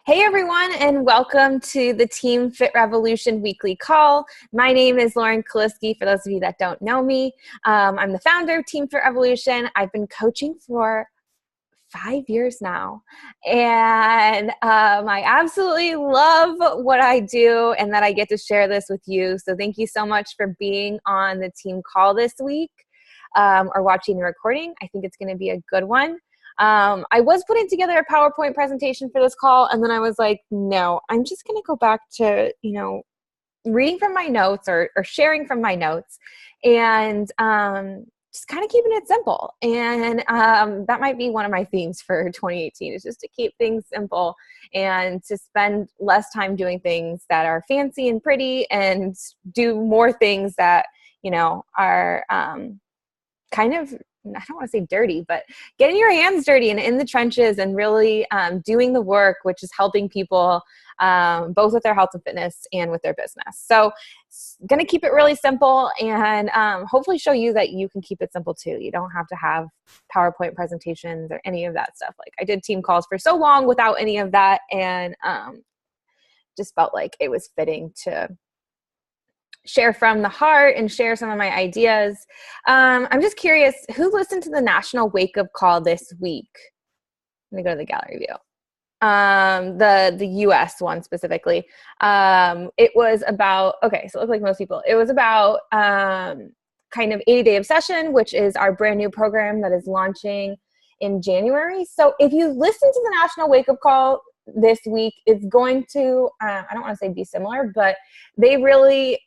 Hey everyone, and welcome to the Team Fit Revolution weekly call. My name is Lauren Kaliski, for those of you that don't know me. I'm the founder of Team Fit Revolution. I've been coaching for 5 years now, and I absolutely love what I do and that I get to share this with you. So thank you so much for being on the team call this week or watching the recording. I think it's going to be a good one. I was putting together a PowerPoint presentation for this call, and then I was like, no, I'm just going to go back to, reading from my notes or sharing from my notes and just kind of keeping it simple. And that might be one of my themes for 2018 is just to keep things simple and to spend less time doing things that are fancy and pretty and do more things that, are kind of, I don't want to say dirty, but getting your hands dirty and in the trenches and really doing the work, which is helping people both with their health and fitness and with their business. So going to keep it really simple and hopefully show you that you can keep it simple too. You don't have to have PowerPoint presentations or any of that stuff. Like I did team calls for so long without any of that and just felt like it was fitting to share from the heart and share some of my ideas. I'm just curious, who listened to the National Wake Up Call this week? Let me go to the gallery view. The US one specifically. It was about, okay, so it looked like most people. It was about kind of 80-Day Obsession, which is our brand new program that is launching in January. So if you listen to the National Wake Up Call this week, it's going to, I don't want to say be similar, but they really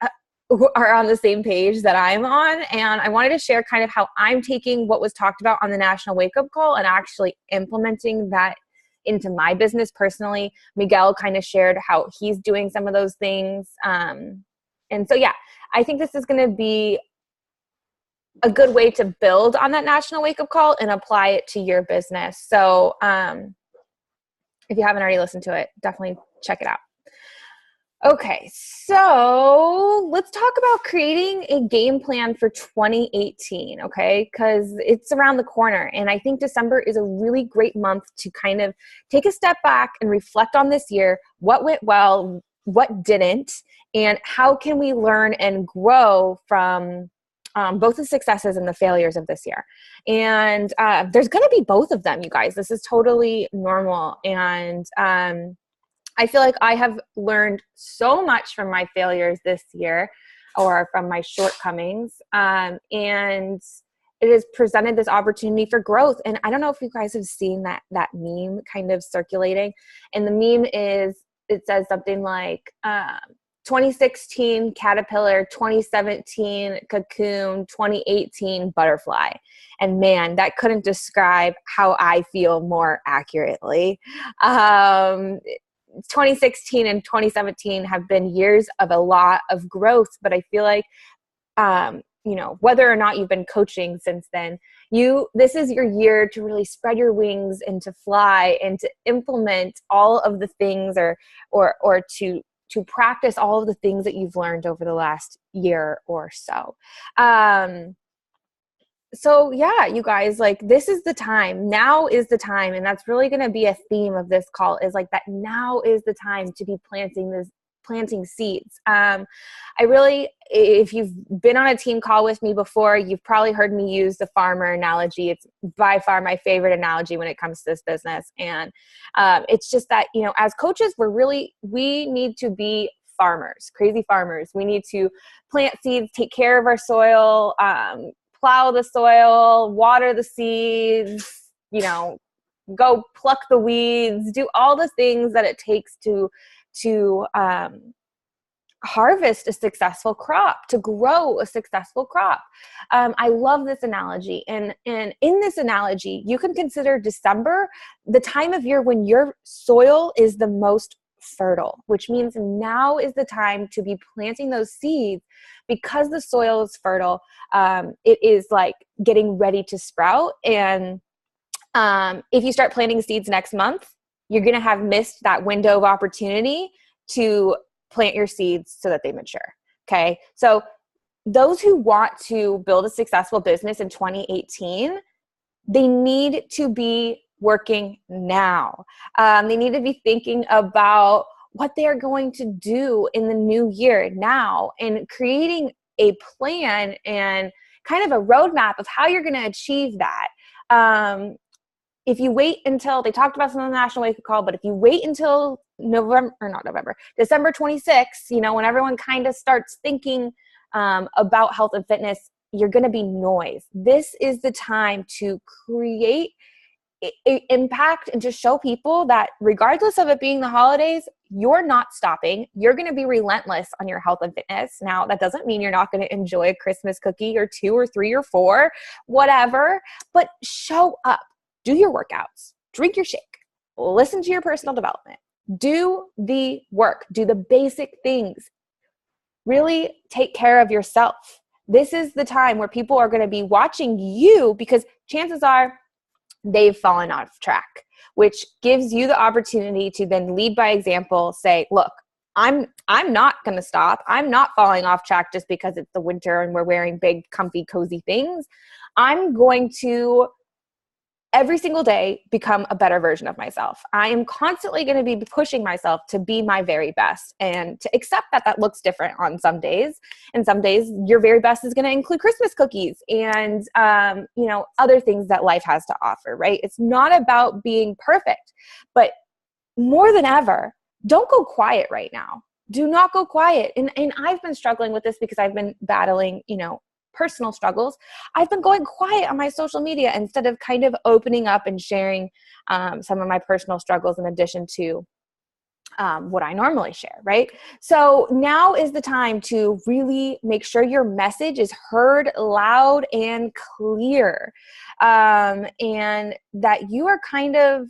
are on the same page that I'm on. And I wanted to share kind of how I'm taking what was talked about on the National Wake Up Call and actually implementing that into my business personally. Miguel kind of shared how he's doing some of those things. And so, yeah, I think this is going to be a good way to build on that National Wake Up Call and apply it to your business. So if you haven't already listened to it, definitely check it out. Okay, so let's talk about creating a game plan for 2018, okay? Because it's around the corner, and I think December is a really great month to kind of take a step back and reflect on this year, what went well, what didn't, and how can we learn and grow from both the successes and the failures of this year. And there's going to be both of them, you guys. This is totally normal, and I feel like I have learned so much from my failures this year or from my shortcomings. And it has presented this opportunity for growth. And I don't know if you guys have seen that meme kind of circulating. And the meme is, it says something like 2016 caterpillar, 2017 cocoon, 2018 butterfly. And man, that couldn't describe how I feel more accurately. 2016 and 2017 have been years of a lot of growth, but I feel like, whether or not you've been coaching since then, this is your year to really spread your wings and to fly and to implement all of the things or to practice all of the things that you've learned over the last year or so. So yeah, you guys, like this is the time. Now is the time. And that's really going to be a theme of this call is like that now is the time to be planting seeds. If you've been on a team call with me before, you've probably heard me use the farmer analogy. It's by far my favorite analogy when it comes to this business. And it's just that, as coaches, we need to be farmers, crazy farmers. We need to plant seeds, take care of our soil, plow the soil, water the seeds, go pluck the weeds, do all the things that it takes to harvest a successful crop, to grow a successful crop. I love this analogy. And in this analogy, you can consider December the time of year when your soil is the most fertile, which means now is the time to be planting those seeds because the soil is fertile. It is like getting ready to sprout. And if you start planting seeds next month, you're going to have missed that window of opportunity to plant your seeds so that they mature. Okay. So those who want to build a successful business in 2018, they need to be working now. They need to be thinking about what they're going to do in the new year now, and creating a plan and kind of a roadmap of how you're going to achieve that. If you wait until, they talked about this on the National Wake Up Call, but if you wait until December 26th, when everyone kind of starts thinking about health and fitness, you're going to be noise. This is the time to create impact and to show people that regardless of it being the holidays, you're not stopping. You're going to be relentless on your health and fitness. Now, that doesn't mean you're not going to enjoy a Christmas cookie or 2 or 3 or 4, whatever, but show up. Do your workouts, drink your shake, listen to your personal development, do the work, do the basic things. Really take care of yourself. This is the time where people are going to be watching you, because chances are they've fallen off track, which gives you the opportunity to then lead by example, say, look, I'm not going to stop. I'm not falling off track just because it's the winter and we're wearing big, comfy, cozy things. I'm going to every single day become a better version of myself. I am constantly going to be pushing myself to be my very best, and to accept that that looks different on some days. And some days your very best is going to include Christmas cookies and, other things that life has to offer, right? It's not about being perfect, but more than ever, don't go quiet right now. Do not go quiet. And I've been struggling with this because I've been battling, personal struggles. I've been going quiet on my social media instead of kind of opening up and sharing some of my personal struggles in addition to what I normally share, right? So now is the time to really make sure your message is heard loud and clear, and that you are kind of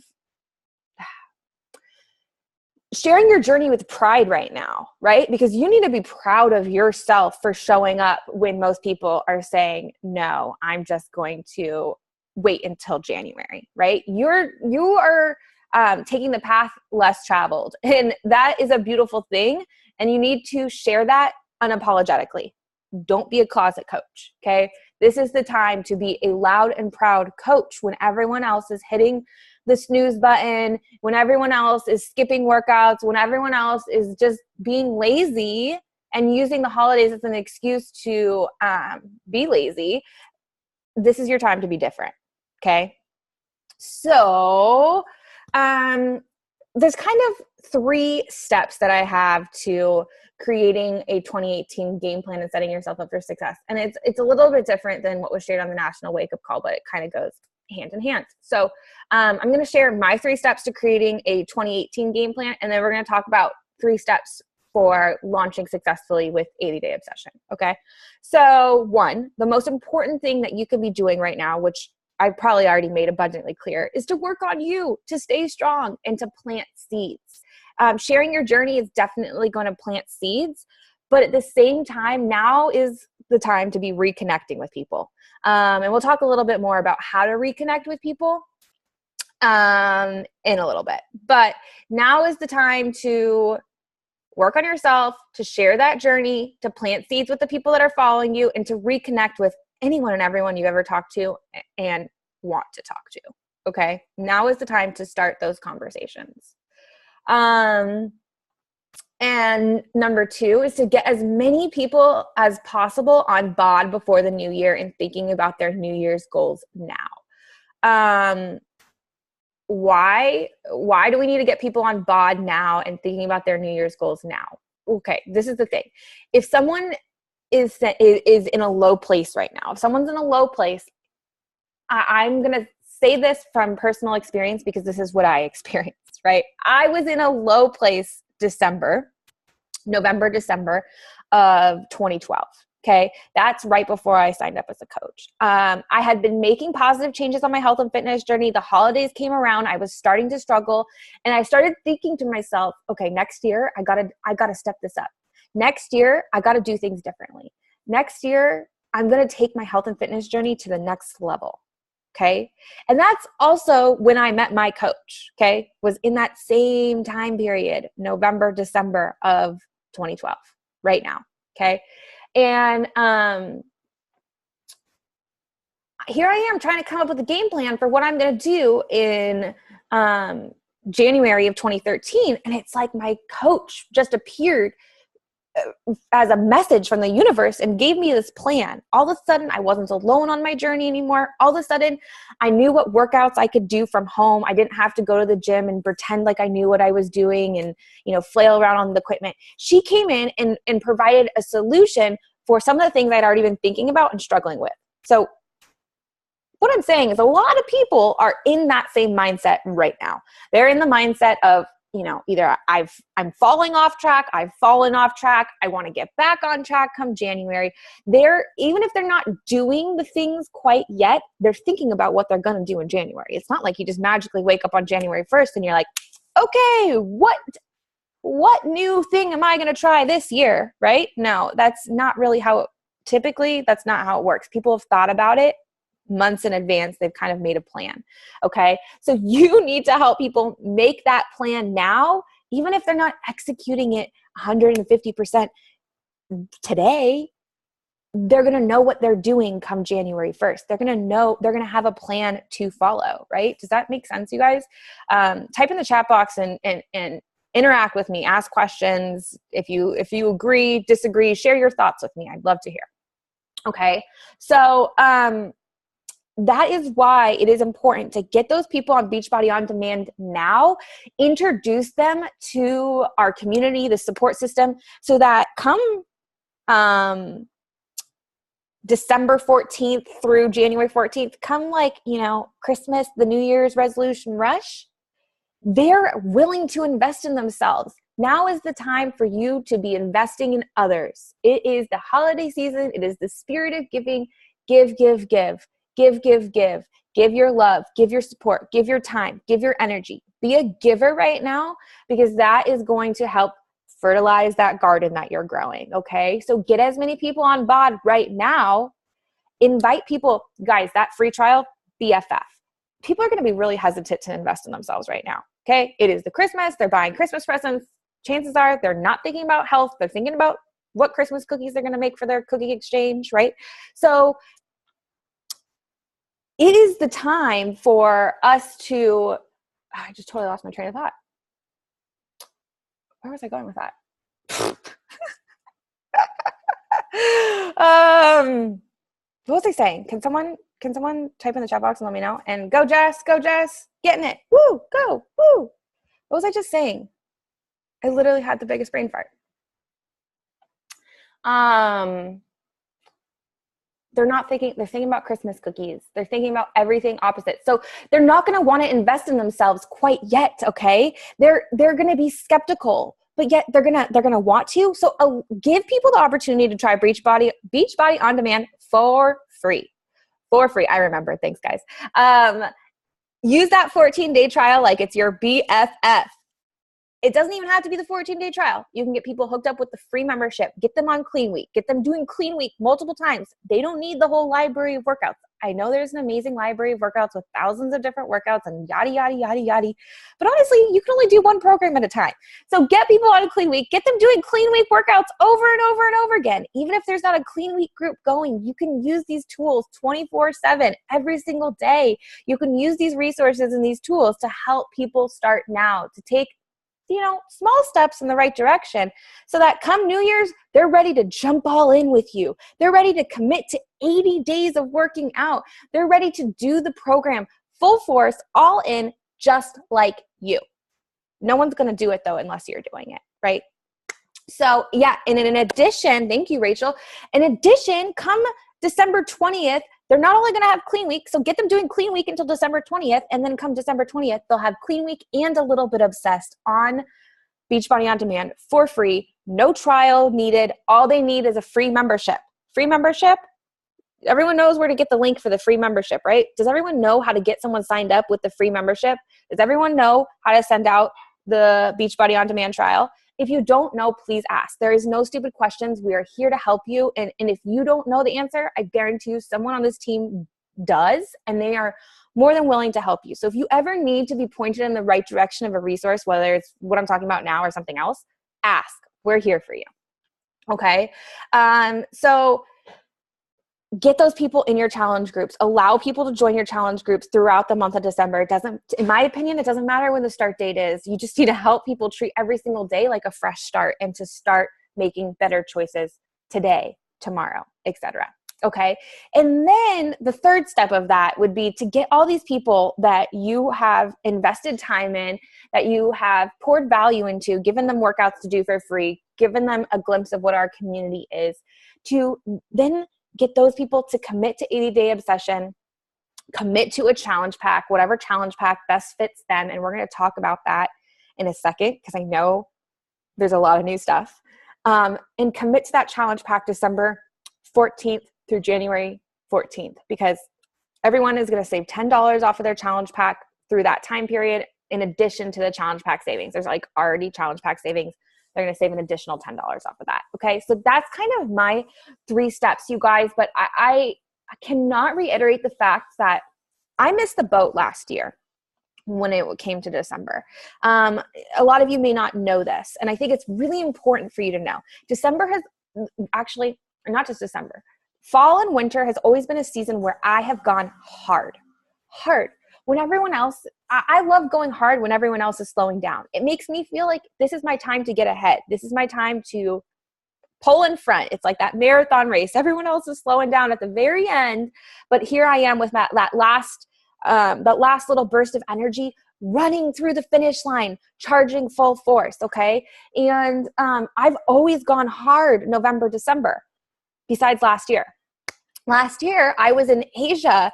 sharing your journey with pride right now, right? Because you need to be proud of yourself for showing up when most people are saying, no, I'm just going to wait until January, right? You are taking the path less traveled, and that is a beautiful thing. And you need to share that unapologetically. Don't be a closet coach, okay? This is the time to be a loud and proud coach when everyone else is hitting the snooze button, when everyone else is skipping workouts, when everyone else is just being lazy and using the holidays as an excuse to be lazy. This is your time to be different, okay? So there's kind of 3 steps that I have to creating a 2018 game plan and setting yourself up for success. And it's a little bit different than what was shared on the National Wake Up Call, but it kind of goes hand in hand. So I'm going to share my 3 steps to creating a 2018 game plan, and then we're going to talk about 3 steps for launching successfully with 80-Day Obsession. Okay. So 1, the most important thing that you could be doing right now, which I've probably already made abundantly clear, is to work on you, to stay strong and to plant seeds. Sharing your journey is definitely going to plant seeds, but at the same time, now is the time to be reconnecting with people. And we'll talk a little bit more about how to reconnect with people in a little bit. But now is the time to work on yourself, to share that journey, to plant seeds with the people that are following you, and to reconnect with anyone and everyone you've ever talked to and want to talk to. Okay. Now is the time to start those conversations. And number 2 is to get as many people as possible on BOD before the new year and thinking about their New Year's goals now. Why do we need to get people on BOD now and thinking about their New Year's goals now? Okay, this is the thing. If someone is in a low place right now, if someone's in a low place, I'm going to say this from personal experience because this is what I experienced, right? I was in a low place November, December of 2012. Okay. That's right before I signed up as a coach. I had been making positive changes on my health and fitness journey. The holidays came around. I was starting to struggle, and I started thinking to myself, okay, next year I gotta step this up. Next year I gotta do things differently. Next year I'm going to take my health and fitness journey to the next level. Okay. And that's also when I met my coach. Okay. Was in that same time period, November, December of 2012, right now. Okay. And here I am trying to come up with a game plan for what I'm going to do in January of 2013. And it's like my coach just appeared as a message from the universe and gave me this plan. All of a sudden, I wasn't alone on my journey anymore. All of a sudden, I knew what workouts I could do from home. I didn't have to go to the gym and pretend like I knew what I was doing and, flail around on the equipment. She came in and provided a solution for some of the things I'd already been thinking about and struggling with. So what I'm saying is a lot of people are in that same mindset right now. They're in the mindset of, either I'm falling off track, I've fallen off track, I want to get back on track come January. Even if they're not doing the things quite yet, they're thinking about what they're going to do in January. It's not like you just magically wake up on January 1st and you're like, okay, what new thing am I going to try this year, right? No, that's not really that's not how it works. People have thought about it months in advance. They've kind of made a plan. Okay. So you need to help people make that plan now, even if they're not executing it 150% today. They're going to know what they're doing come January 1st. They're going to have a plan to follow, right? Does that make sense, you guys? Type in the chat box and interact with me, ask questions. If you agree, disagree, share your thoughts with me. I'd love to hear. Okay. So, that is why it is important to get those people on Beachbody On Demand now, introduce them to our community, the support system, so that come December 14th through January 14th, come Christmas, the New Year's resolution rush, they're willing to invest in themselves. Now is the time for you to be investing in others. It is the holiday season. It is the spirit of giving. Give, give, give. Give, give, give. Give your love, give your support, give your time, give your energy. Be a giver right now, because that is going to help fertilize that garden that you're growing, okay? So get as many people on board right now. Invite people. Guys, that free trial, BFF. People are going to be really hesitant to invest in themselves right now, okay? It is the Christmas. They're buying Christmas presents. Chances are they're not thinking about health. They're thinking about what Christmas cookies they're going to make for their cookie exchange, right? So it is the time for us to, I just totally lost my train of thought. Where was I going with that? What was I saying? Can someone type in the chat box and let me know? And go Jess, getting it. Woo, go, woo. What was I just saying? I literally had the biggest brain fart. They're thinking about Christmas cookies. They're thinking about everything opposite. So they're not going to want to invest in themselves quite yet, okay? They're going to be skeptical, but yet they're going to want to. So give people the opportunity to try Beachbody On Demand for free. For free. I remember. Thanks, guys. Use that 14-day trial like it's your BFF. It doesn't even have to be the 14-day trial. You can get people hooked up with the free membership. Get them on Clean Week. Get them doing Clean Week multiple times. They don't need the whole library of workouts. I know there's an amazing library of workouts with thousands of different workouts and yada, yada, yada, yada. But honestly, you can only do one program at a time. So get people on Clean Week. Get them doing Clean Week workouts over and over and over again. Even if there's not a Clean Week group going, you can use these tools 24/7 every single day. You can use these resources and these tools to help people start now, to take small steps in the right direction, so that come New Year's, they're ready to jump all in with you. They're ready to commit to 80 days of working out. They're ready to do the program full force, all in, just like you. No one's going to do it though, unless you're doing it, right? So yeah, and in addition, thank you, Rachel. In addition, come December 20th, they're not only going to have Clean Week, so get them doing Clean Week until December 20th, and then come December 20th, they'll have Clean Week and a little bit obsessed on Beachbody On Demand for free. No trial needed. All they need is a free membership. Free membership, everyone knows where to get the link for the free membership, right? Does everyone know how to get someone signed up with the free membership? Does everyone know how to send out the Beachbody On Demand trial? If you don't know, please ask. There is no stupid questions. We are here to help you. And if you don't know the answer, I guarantee you someone on this team does, and they are more than willing to help you. So if you ever need to be pointed in the right direction of a resource, whether it's what I'm talking about now or something else, ask. We're here for you. Okay. So get those people in your challenge groups. Allow people to join your challenge groups throughout the month of December. It doesn't, in my opinion, it doesn't matter when the start date is. You just need to help people treat every single day like a fresh start and to start making better choices today, tomorrow, etc. Okay. And then the third step of that would be to get all these people that you have invested time in, that you have poured value into, given them workouts to do for free, given them a glimpse of what our community is, to then get those people to commit to 80-day obsession, commit to a challenge pack, whatever challenge pack best fits them. And we're going to talk about that in a second because I know there's a lot of new stuff. And commit to that challenge pack December 14th through January 14th, because everyone is going to save $10 off of their challenge pack through that time period, in addition to the challenge pack savings. There's like already challenge pack savings. They're going to save an additional $10 off of that. Okay. So that's kind of my 3 steps, you guys. But I cannot reiterate the fact that I missed the boat last year when it came to December. A lot of you may not know this, and I think it's really important for you to know. December has actually, not just December, fall and winter has always been a season where I have gone hard. When everyone else, I love going hard when everyone else is slowing down. It makes me feel like this is my time to get ahead. This is my time to pull in front. It's like that marathon race. Everyone else is slowing down at the very end, but here I am with that last little burst of energy, running through the finish line, charging full force. Okay. And I've always gone hard November, December, besides last year. Last year, I was in Asia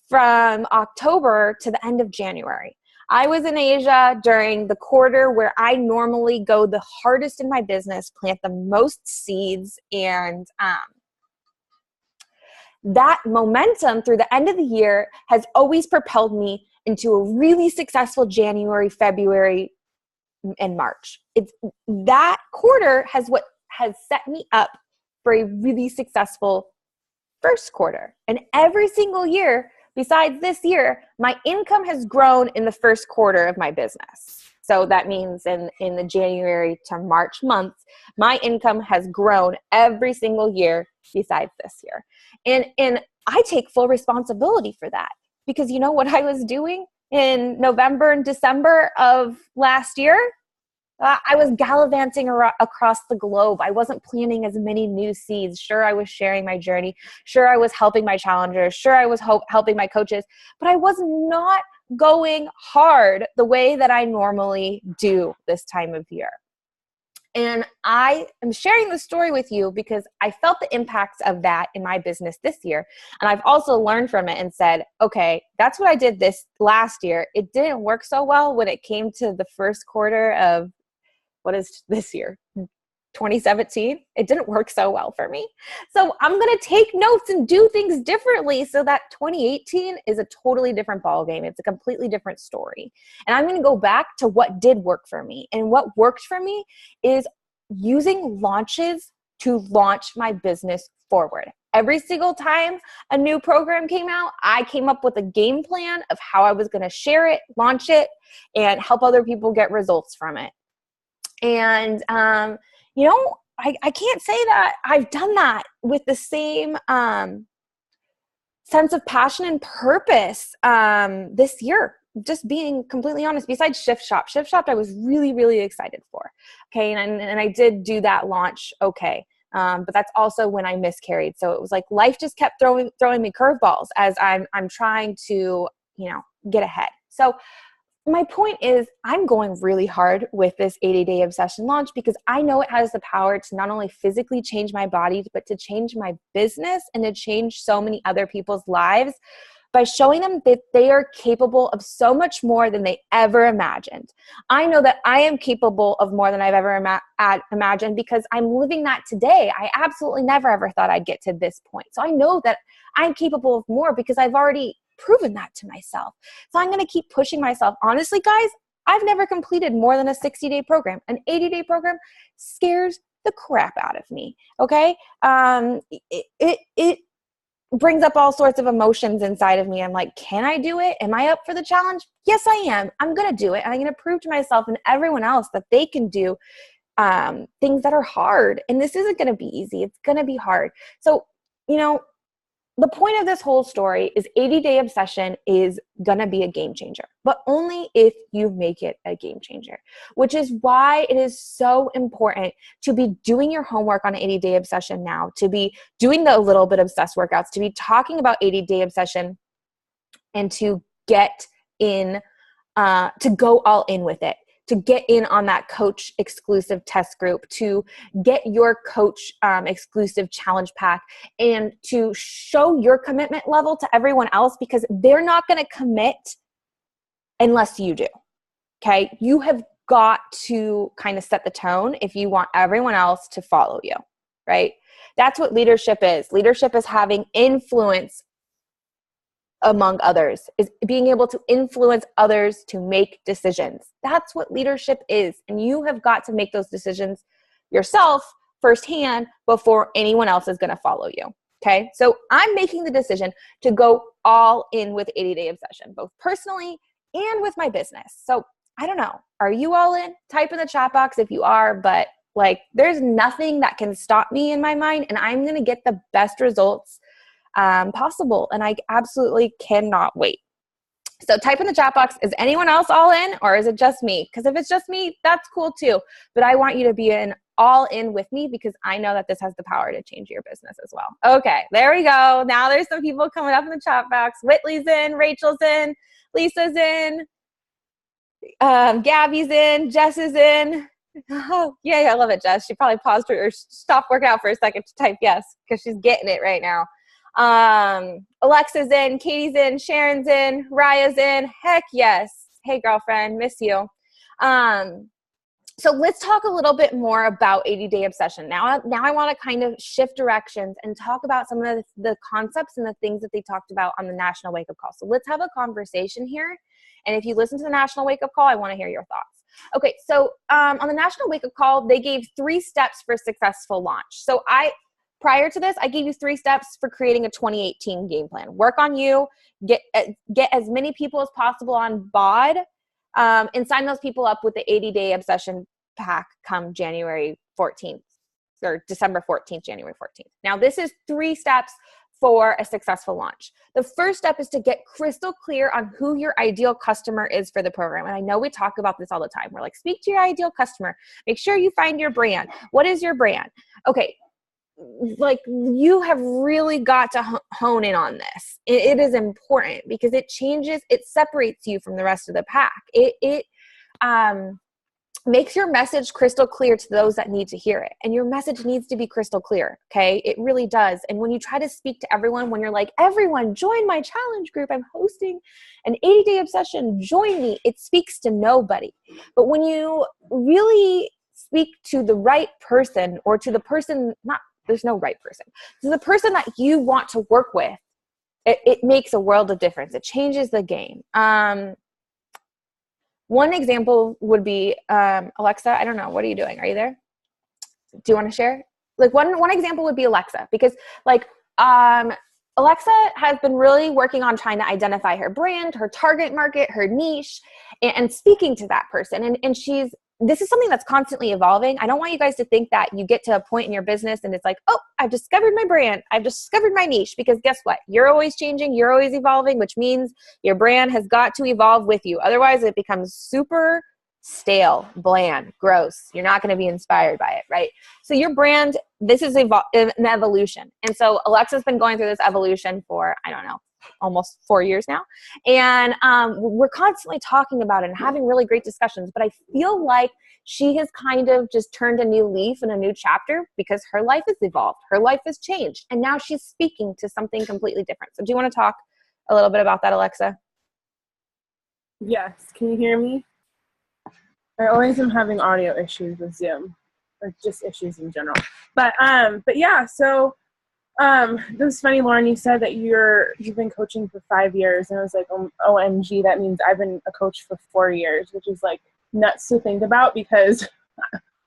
from October to the end of January. I was in Asia during the quarter where I normally go the hardest in my business, plant the most seeds, and that momentum through the end of the year has always propelled me into a really successful January, February, and March. It's that quarter has set me up for a really successful first quarter. And every single year, besides this year, my income has grown in the first quarter of my business. So that means in the January to March months, my income has grown every single year besides this year. And I take full responsibility for that, because you know what I was doing in November and December of last year? I was gallivanting across the globe. I wasn't planting as many new seeds. Sure, I was sharing my journey. Sure, I was helping my challengers. Sure, I was helping my coaches. But I was not going hard the way that I normally do this time of year. And I am sharing the story with you because I felt the impacts of that in my business this year. And I've also learned from it and said, okay, that's what I did this last year. It didn't work so well when it came to the first quarter of, what is this year? 2017. It didn't work so well for me. So I'm going to take notes and do things differently so that 2018 is a totally different ballgame. It's a completely different story. And I'm going to go back to what did work for me. And what worked for me is using launches to launch my business forward. Every single time a new program came out, I came up with a game plan of how I was going to share it, launch it, and help other people get results from it. And, you know, I can't say that I've done that with the same sense of passion and purpose this year. Just being completely honest, besides Shift Shop I was really, really excited for. Okay. And I did do that launch. Okay. But that's also when I miscarried. So it was like life just kept throwing me curveballs as I'm trying to, you know, get ahead. So my point is I'm going really hard with this 80-day obsession launch because I know it has the power to not only physically change my body, but to change my business and to change so many other people's lives by showing them that they are capable of so much more than they ever imagined. I know that I am capable of more than I've ever imagined because I'm living that today. I absolutely never ever thought I'd get to this point. So I know that I'm capable of more because I've already proven that to myself. So I'm going to keep pushing myself. Honestly, guys, I've never completed more than a 60-day program. An 80-day program scares the crap out of me. Okay. It brings up all sorts of emotions inside of me. I'm like, can I do it? Am I up for the challenge? Yes, I am. I'm going to do it. And I'm going to prove to myself and everyone else that they can do things that are hard. And this isn't going to be easy. It's going to be hard. So, you know, the point of this whole story is 80-day obsession is going to be a game changer, but only if you make it a game changer, which is why it is so important to be doing your homework on 80-day obsession now, to be doing the little bit obsessed workouts, to be talking about 80-day obsession, and to get in, to go all in with it, to get in on that coach exclusive test group, to get your coach exclusive challenge pack, and to show your commitment level to everyone else, because they're not going to commit unless you do. Okay. You have got to kind of set the tone if you want everyone else to follow you, right? That's what leadership is. Leadership is having influence among others, is being able to influence others to make decisions. That's what leadership is. And you have got to make those decisions yourself firsthand before anyone else is going to follow you. Okay. So I'm making the decision to go all in with 80-day obsession, both personally and with my business. So I don't know. Are you all in? Type in the chat box if you are, but like, there's nothing that can stop me in my mind, and I'm going to get the best results possible. And I absolutely cannot wait. So type in the chat box, is anyone else all in, or is it just me? Because if it's just me, that's cool too. But I want you to be all in with me, because I know that this has the power to change your business as well. Okay, there we go. Now there's some people coming up in the chat box. Whitley's in, Rachel's in, Lisa's in, Gabby's in, Jess is in. Oh, yeah, I love it, Jess. She probably paused or stopped working out for a second to type yes, because she's getting it right now. Alexa's in, Katie's in, Sharon's in, Raya's in. Heck yes. Hey, girlfriend, miss you. So let's talk a little bit more about 80-day obsession. Now I want to kind of shift directions and talk about some of the concepts and the things that they talked about on the National Wake Up Call. So let's have a conversation here. And if you listen to the National Wake Up Call, I want to hear your thoughts. Okay, so on the National Wake Up Call, they gave 3 steps for successful launch. So prior to this, I gave you 3 steps for creating a 2018 game plan. Work on you, get as many people as possible on BOD, and sign those people up with the 80-day obsession pack come January 14th or December 14th, January 14th. Now, this is 3 steps for a successful launch. The first step is to get crystal clear on who your ideal customer is for the program. And I know we talk about this all the time. We're like, speak to your ideal customer. Make sure you find your brand. What is your brand? Okay. Like, you have really got to hone in on this. It is important because it separates you from the rest of the pack. It makes your message crystal clear to those that need to hear it. And your message needs to be crystal clear, okay? It really does. And when you try to speak to everyone, when you're like, everyone, join my challenge group, I'm hosting an 80-day obsession, join me, it speaks to nobody. But when you really speak to the right person, or to the person, there's no right person, to the person that you want to work with, it makes a world of difference. It changes the game. One example would be, Alexa, I don't know, what are you doing? Are you there? Do you want to share? Like one example would be Alexa, because like, Alexa has been really working on trying to identify her brand, her target market, her niche, and speaking to that person. And this is something that's constantly evolving. I don't want you guys to think that you get to a point in your business and it's like, oh, I've discovered my brand. I've discovered my niche, because guess what? You're always changing. You're always evolving, which means your brand has got to evolve with you. Otherwise, it becomes super stale, bland, gross. You're not going to be inspired by it, right? So your brand, this is an evolution. And so Alexa's been going through this evolution for, I don't know, almost 4 years now. And we're constantly talking about it and having really great discussions. But I feel like she has kind of just turned a new leaf and a new chapter, because her life has evolved. Her life has changed. And now she's speaking to something completely different. So do you want to talk a little bit about that, Alexa? Yes. Can you hear me? I always am having audio issues with Zoom, or just issues in general. But yeah, so this is funny, Lauren, you said that you've been coaching for 5 years, and I was like, OMG, that means I've been a coach for 4 years, which is like nuts to think about, because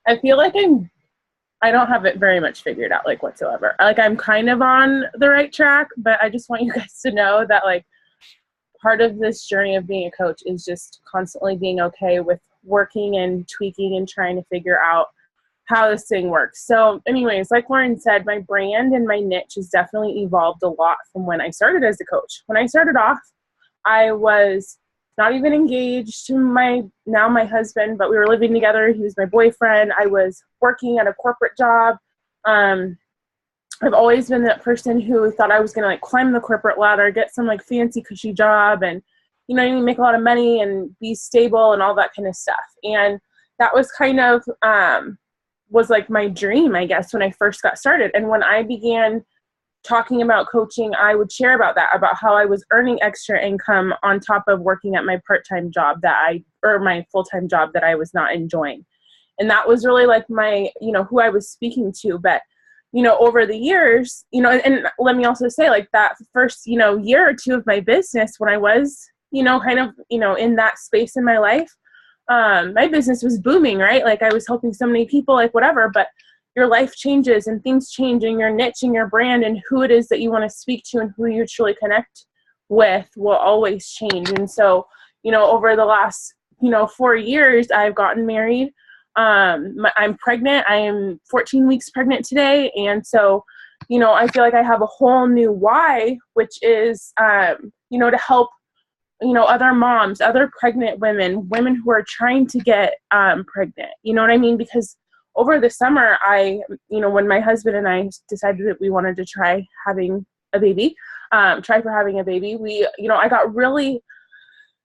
I feel like I don't have it very much figured out, like, whatsoever. Like, I'm kind of on the right track, but I just want you guys to know that, like, part of this journey of being a coach is just constantly being okay with working and tweaking and trying to figure out how this thing works. So anyways, like Lauren said, my brand and my niche has definitely evolved a lot from when I started as a coach. When I started off, I was not even engaged to my husband, but we were living together. He was my boyfriend. I was working at a corporate job. I've always been that person who thought I was going to like climb the corporate ladder, get some like fancy cushy job and, you know, make a lot of money and be stable and all that kind of stuff. And that was kind of, was like my dream, I guess, when I first got started. And when I began talking about coaching, I would share about that, about how I was earning extra income on top of working at my part-time job or my full-time job that I was not enjoying. And that was really like my, you know, who I was speaking to. But, you know, over the years, you know, and let me also say like that first, you know, year or two of my business when I was, you know, kind of, you know, in that space in my life, my business was booming, right? Like I was helping so many people, like whatever, but your life changes and things change and your niche and your brand and who it is that you want to speak to and who you truly connect with will always change. And so, you know, over the last, you know, 4 years, I've gotten married. I'm pregnant. I am 14 weeks pregnant today. And so, you know, I feel like I have a whole new why, which is, you know, to help, you know, other moms, other pregnant women who are trying to get pregnant. You know what I mean? Because over the summer, you know, when my husband and I decided that we wanted to try having a baby, we, you know, I got really,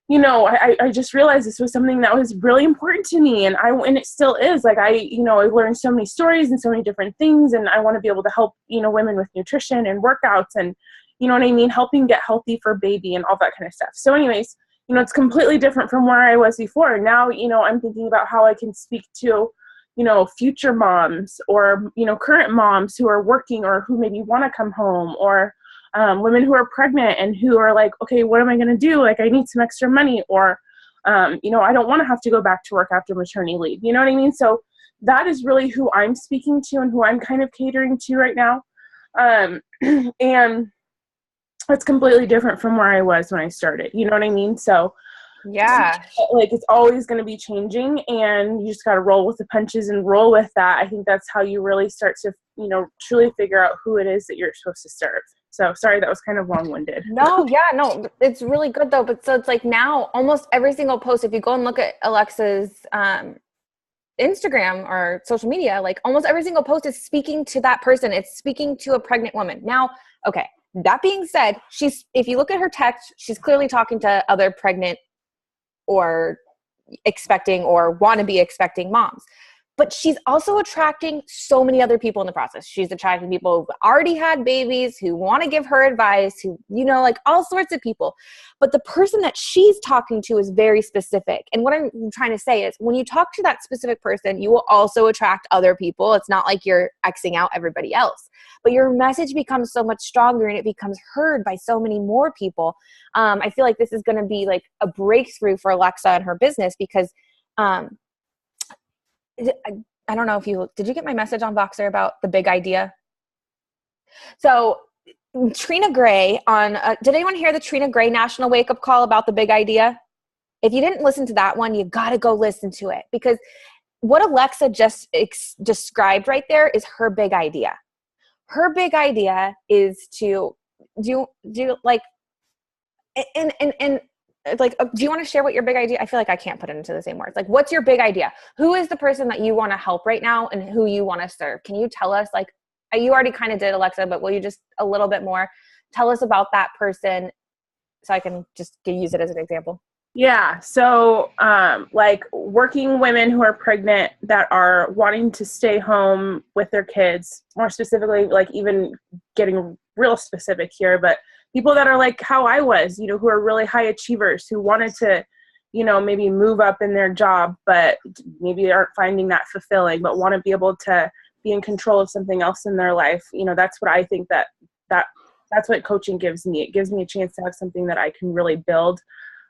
you know, I just realized this was something that was really important to me. And it still is. Like you know, I learned so many stories and so many different things. And I want to be able to help, you know, women with nutrition and workouts and, you know what I mean, helping get healthy for baby and all that kind of stuff. So anyways, you know, it's completely different from where I was before. Now, you know, I'm thinking about how I can speak to, you know, future moms or, you know, current moms who are working or who maybe want to come home, or women who are pregnant and who are like, okay, what am I going to do? Like, I need some extra money, or, you know, I don't want to have to go back to work after maternity leave. You know what I mean? So that is really who I'm speaking to and who I'm kind of catering to right now. And it's completely different from where I was when I started. You know what I mean? So yeah, like it's always going to be changing, and you just got to roll with the punches and roll with that. I think that's how you really start to, you know, truly figure out who it is that you're supposed to serve. So sorry, that was kind of long-winded. No, it's really good though. But so it's like now almost every single post, if you go and look at Alexa's Instagram or social media, like almost every single post is speaking to that person. It's speaking to a pregnant woman. Now, okay, that being said, if you look at her text, she's clearly talking to other pregnant or expecting or want to be expecting moms. But she's also attracting so many other people in the process. She's attracting people who've already had babies, who want to give her advice, who, you know, like all sorts of people. But the person that she's talking to is very specific. And what I'm trying to say is when you talk to that specific person, you will also attract other people. It's not like you're Xing out everybody else. But your message becomes so much stronger and it becomes heard by so many more people. I feel like this is going to be like a breakthrough for Alexa and her business because I don't know if did you get my message on Voxer about the big idea? So Trina Gray did anyone hear the Trina Gray National Wake Up Call about the big idea? If you didn't listen to that one, you got to go listen to it, because what Alexa just described right there is her big idea. Her big idea is to do like, and like, do you want to share what your big idea? I feel like I can't put it into the same words. Like, what's your big idea? Who is the person that you want to help right now and who you want to serve? Can you tell us, like, you already kind of did, Alexa, but will you just a little bit more tell us about that person so I can just use it as an example? Yeah. So, like working women who are pregnant that are wanting to stay home with their kids, more specifically, like even getting real specific here, but people that are like how I was, you know, who are really high achievers, who wanted to, you know, maybe move up in their job, but maybe aren't finding that fulfilling, but want to be able to be in control of something else in their life. You know, that's what I think that's what coaching gives me. It gives me a chance to have something that I can really build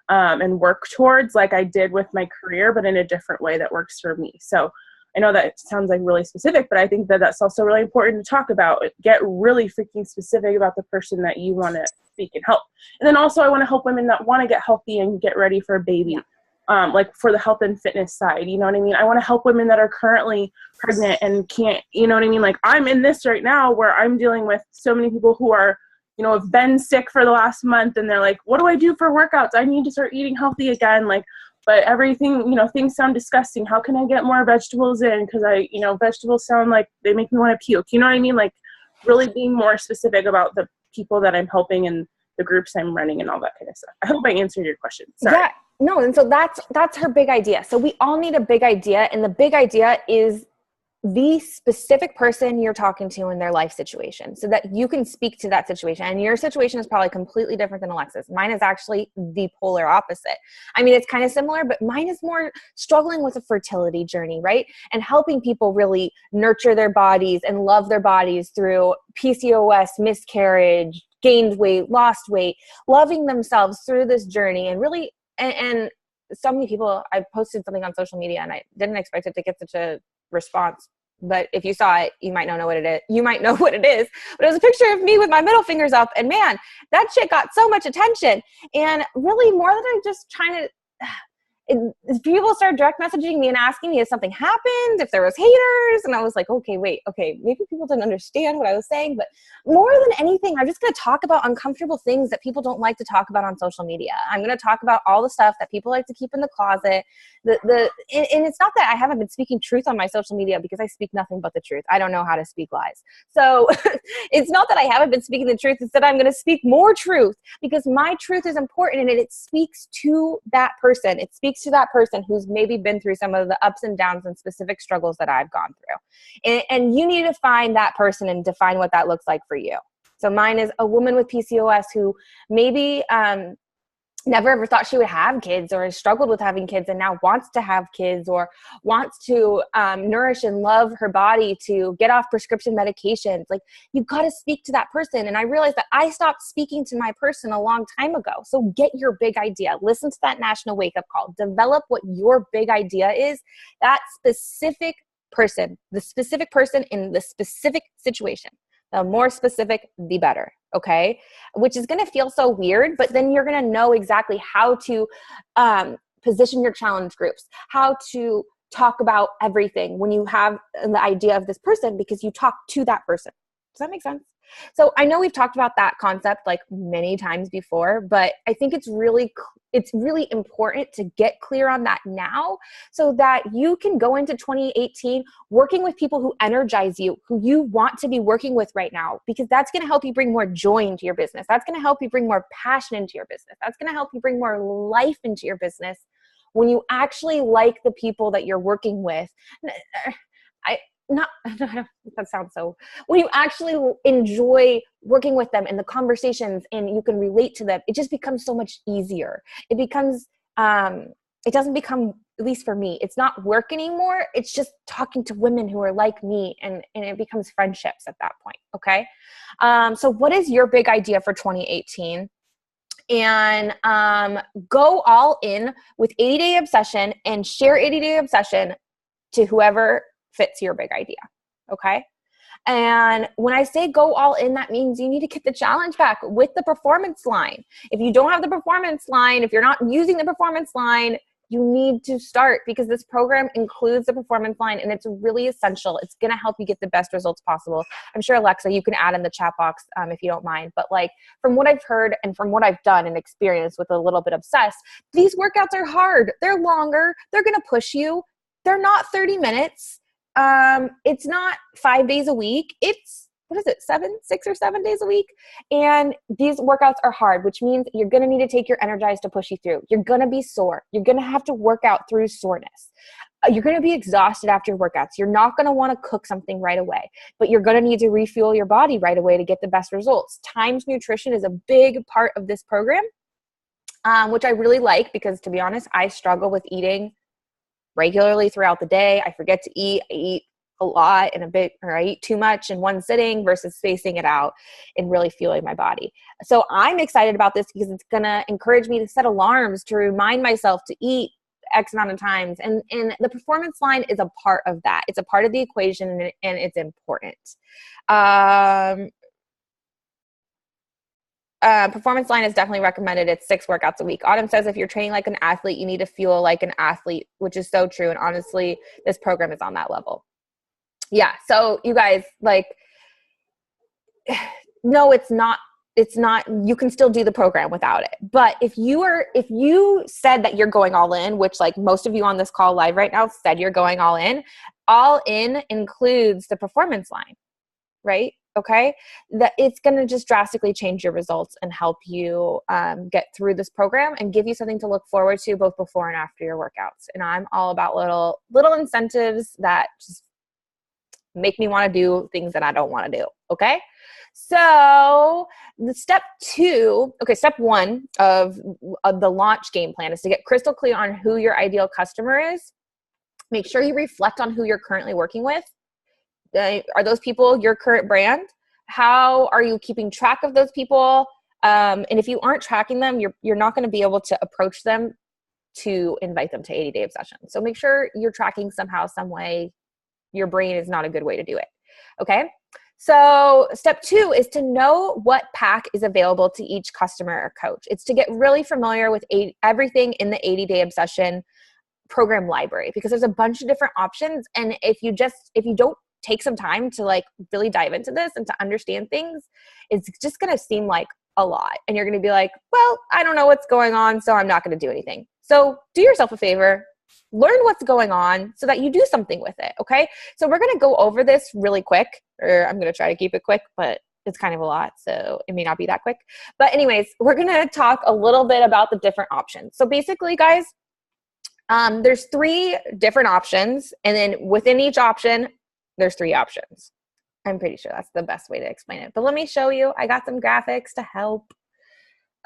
and work towards, like I did with my career, but in a different way that works for me. So I know that sounds like really specific, but I think that that's also really important to talk about. Get really freaking specific about the person that you want to speak and help. And then also I want to help women that want to get healthy and get ready for a baby. like for the health and fitness side, you know what I mean? I want to help women that are currently pregnant and can't, you know what I mean? Like I'm in this right now where I'm dealing with so many people who are, you know, have been sick for the last month and they're like, what do I do for workouts? I need to start eating healthy again. Like, but everything, you know, things sound disgusting. How can I get more vegetables in? Because you know, vegetables sound like they make me want to puke. You know what I mean? Like really being more specific about the people that I'm helping and the groups I'm running and all that kind of stuff. I hope I answered your question. Sorry. Yeah, no. And so that's her big idea. So we all need a big idea. And the big idea is the specific person you're talking to in their life situation so that you can speak to that situation. And your situation is probably completely different than Alexa's. Mine is actually the polar opposite. I mean, it's kind of similar, but mine is more struggling with a fertility journey, right? And helping people really nurture their bodies and love their bodies through PCOS, miscarriage, gained weight, lost weight, loving themselves through this journey. And really, and so many people, I posted something on social media and I didn't expect it to get such a response, but if you saw it, you might not know what it is. You might know what it is, but it was a picture of me with my middle fingers up, and man, that shit got so much attention. And really more than I'm just trying to, people started direct messaging me and asking me if something happened, if there was haters. And I was like, okay, maybe people didn't understand what I was saying, but more than anything, I'm just going to talk about uncomfortable things that people don't like to talk about on social media. I'm going to talk about all the stuff that people like to keep in the closet. And it's not that I haven't been speaking truth on my social media, because I speak nothing but the truth. I don't know how to speak lies. So it's not that I haven't been speaking the truth. It's that I'm going to speak more truth, because my truth is important and it speaks to that person. It speaks to that person who's maybe been through some of the ups and downs and specific struggles that I've gone through. And you need to find that person and define what that looks like for you. So mine is a woman with PCOS who maybe never ever thought she would have kids, or has struggled with having kids and now wants to have kids, or wants to nourish and love her body to get off prescription medications. Like, you've got to speak to that person. And I realized that I stopped speaking to my person a long time ago. So get your big idea. Listen to that national wake-up call. Develop what your big idea is. That specific person, the specific person in the specific situation. The more specific, the better, okay? Which is going to feel so weird, but then you're going to know exactly how to position your challenge groups, how to talk about everything when you have the idea of this person, because you talk to that person. Does that make sense? So I know we've talked about that concept like many times before, but I think it's really important to get clear on that now, so that you can go into 2018 working with people who energize you, who you want to be working with right now, because that's going to help you bring more joy into your business. That's going to help you bring more passion into your business. That's going to help you bring more life into your business when you actually like the people that you're working with. That sounds so, when you actually enjoy working with them and the conversations and you can relate to them, it just becomes so much easier. It becomes, it doesn't become, at least for me, it's not work anymore. It's just talking to women who are like me, and it becomes friendships at that point. Okay. So what is your big idea for 2018? And go all in with 80-day obsession and share 80-day obsession to whoever fits your big idea. Okay. And when I say go all in, that means you need to get the challenge back with the performance line. If you don't have the performance line, if you're not using the performance line, you need to start, because this program includes the performance line and it's really essential. It's going to help you get the best results possible. I'm sure, Alexa, you can add in the chat box if you don't mind. But like, from what I've heard and from what I've done and experienced with a little bit obsessed, these workouts are hard. They're longer. They're going to push you. They're not 30 minutes. It's not 5 days a week. It's, 6 or 7 days a week. And these workouts are hard, which means you're going to need to take your Energize to push you through. You're going to be sore. You're going to have to work out through soreness. You're going to be exhausted after your workouts. You're not going to want to cook something right away, but you're going to need to refuel your body right away to get the best results. Timed nutrition is a big part of this program, which I really like, because to be honest, I struggle with eating regularly throughout the day. I forget to eat. I eat a lot in a bit, or I eat too much in one sitting versus spacing it out and really fueling my body. So I'm excited about this because it's going to encourage me to set alarms to remind myself to eat X amount of times. And the performance line is a part of that. It's a part of the equation, and it's important. Performance Line is definitely recommended. It's 6 workouts a week. Autumn says if you're training like an athlete, you need to feel like an athlete, which is so true. And honestly, this program is on that level. Yeah. So you guys, like, no, it's not, you can still do the program without it. But if you said that you're going all in, which like most of you on this call live right now said you're going all in includes the Performance Line, right? Okay. That it's going to just drastically change your results and help you get through this program and give you something to look forward to both before and after your workouts. And I'm all about little incentives that just make me want to do things that I don't want to do. Okay. So the step 1 of the launch game plan is to get crystal clear on who your ideal customer is. Make sure you reflect on who you're currently working with. Are those people your current brand? How are you keeping track of those people? And if you aren't tracking them, you're not going to be able to approach them to invite them to 80-day obsession. So make sure you're tracking somehow, some way. Your brain is not a good way to do it. Okay. So step 2 is to know what pack is available to each customer or coach. It's to get really familiar with everything in the 80-day obsession program library, because there's a bunch of different options. And if you don't take some time to like really dive into this and to understand things, it's just going to seem like a lot. And you're going to be like, well, I don't know what's going on, so I'm not going to do anything. So do yourself a favor, learn what's going on so that you do something with it. Okay. So we're going to go over this really quick, or I'm going to try to keep it quick, but it's kind of a lot, so it may not be that quick. But anyways, we're going to talk a little bit about the different options. So basically, guys, there's 3 different options, and then within each option, there's 3 options. I'm pretty sure that's the best way to explain it. But let me show you. I got some graphics to help.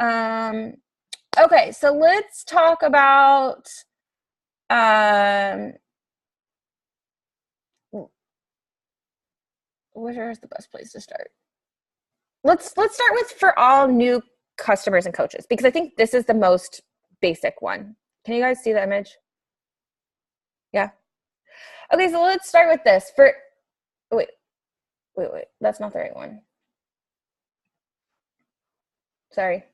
Okay, so let's talk about where's the best place to start? Let's start with for all new customers and coaches, because I think this is the most basic one. Can you guys see the image? Yeah. Okay, so let's start with this. Wait, that's not the right one. Sorry.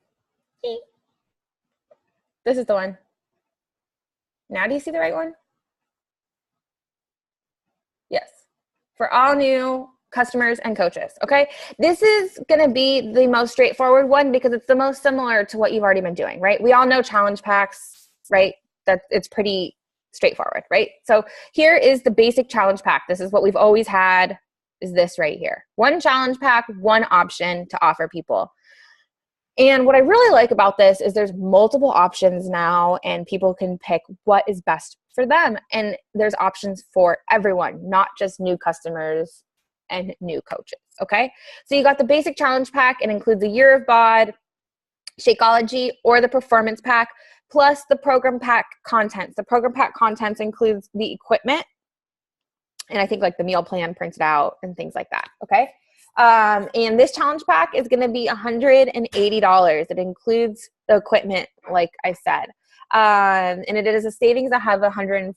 This is the one. Now do you see the right one? Yes. For all new customers and coaches, okay? This is going to be the most straightforward one because it's the most similar to what you've already been doing, right? We all know challenge packs, right? That it's pretty straightforward, right? So here is the basic challenge pack. This is what we've always had, is this right here. 1 challenge pack, 1 option to offer people. And what I really like about this is there's multiple options now, and people can pick what is best for them. And there's options for everyone, not just new customers and new coaches, okay? So you got the basic challenge pack. It includes a year of bod, Shakeology, or the performance pack, plus the program pack contents. The program pack contents includes the equipment, and I think like the meal plan printed out and things like that, okay? And this challenge pack is going to be $180. It includes the equipment, like I said. And it is a savings of $145.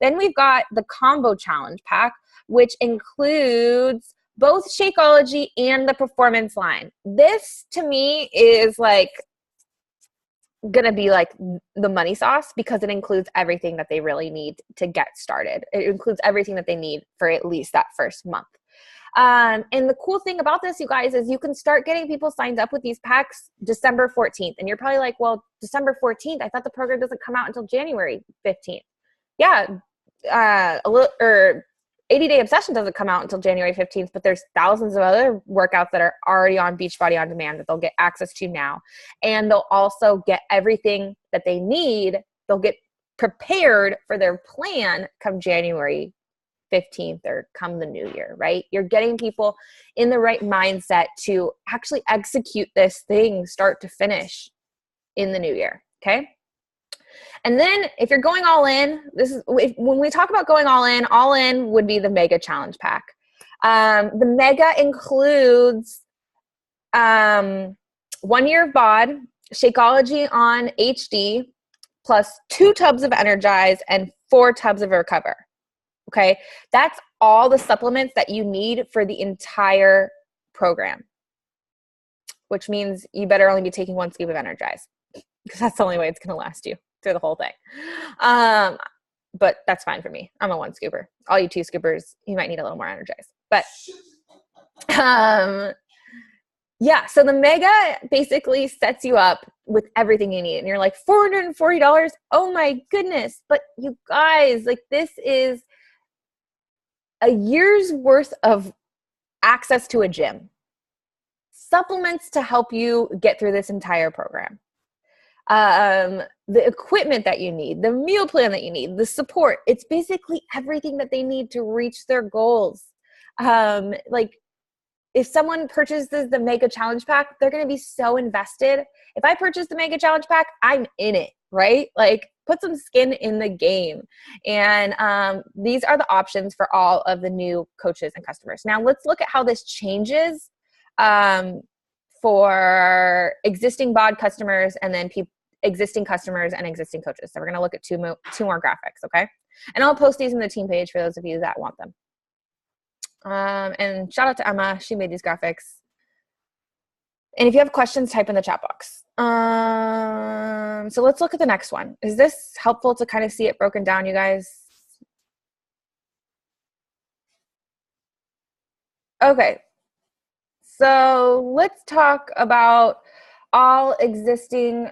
Then we've got the combo challenge pack, which includes both Shakeology and the performance line. This to me is like gonna be like the money sauce because it includes everything that they really need to get started. It includes everything that they need for at least that first month. And the cool thing about this, you guys, is you can start getting people signed up with these packs December 14th. And you're probably like, well, December 14th, I thought the program doesn't come out until January 15th. Yeah, 80-Day Obsession doesn't come out until January 15th, but there's thousands of other workouts that are already on Beachbody On Demand that they'll get access to now. And they'll also get everything that they need. They'll get prepared for their plan come January 15th or come the new year, right? You're getting people in the right mindset to actually execute this thing start to finish in the new year, okay? And then if you're going all in, when we talk about going all in would be the Mega Challenge Pack. The Mega includes 1 year of bod, Shakeology on HD, plus 2 tubs of Energize and 4 tubs of Recover. Okay, that's all the supplements that you need for the entire program, which means you better only be taking 1 scoop of Energize, because that's the only way it's going to last you through the whole thing. But that's fine for me. I'm a 1 scooper. All you 2 scoopers, you might need a little more Energize. But yeah, so the Mega basically sets you up with everything you need. And you're like, $440? Oh my goodness. But you guys, like, this is a year's worth of access to a gym, supplements to help you get through this entire program, the equipment that you need, the meal plan that you need, the support. It's basically everything that they need to reach their goals. Like, if someone purchases the Mega Challenge Pack, they're going to be so invested. If I purchase the Mega Challenge Pack, I'm in it, right? Like, put some skin in the game. And these are the options for all of the new coaches and customers. Now, let's look at how this changes for existing BOD customers and then existing customers and existing coaches. So we're going to look at two more graphics, okay? And I'll post these in the team page for those of you that want them. And shout out to Emma. She made these graphics. And if you have questions, type in the chat box. So let's look at the next one. Is this helpful to kind of see it broken down, you guys? Okay. So let's talk about all existing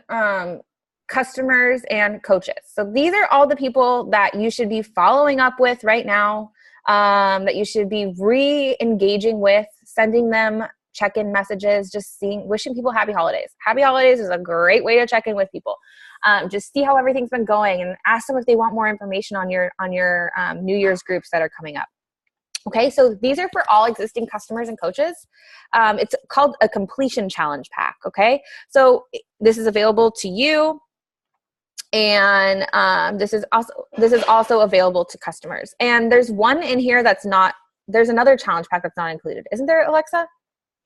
customers and coaches. So these are all the people that you should be following up with right now, that you should be re-engaging with, sending them check-in messages, just wishing people happy holidays. Happy holidays is a great way to check in with people. Just see how everything's been going and ask them if they want more information on your New Year's groups that are coming up. Okay, so these are for all existing customers and coaches. It's called a completion challenge pack, okay? So this is available to you, and this is also available to customers. And there's one in here there's another challenge pack that's not included. Isn't there, Alexa?